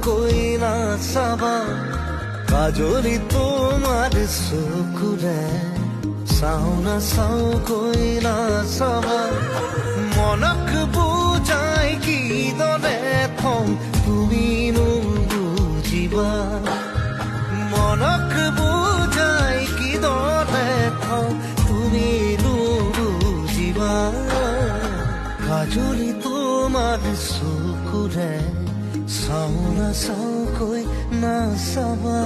কৈ নাচাবা কাজলি তোমাৰ চকুৰে চাওঁ নাচাওঁ কৈ নাচাবা মনক বুজাই কিদৰে থওঁ তুমিনো বুজিবা মনক বুজাই কিদৰে থওঁ তুমিনো বুজিবা কাজলি তোমাৰ চকুৰে চাওঁ নাচাওঁ কৈ নাচাবা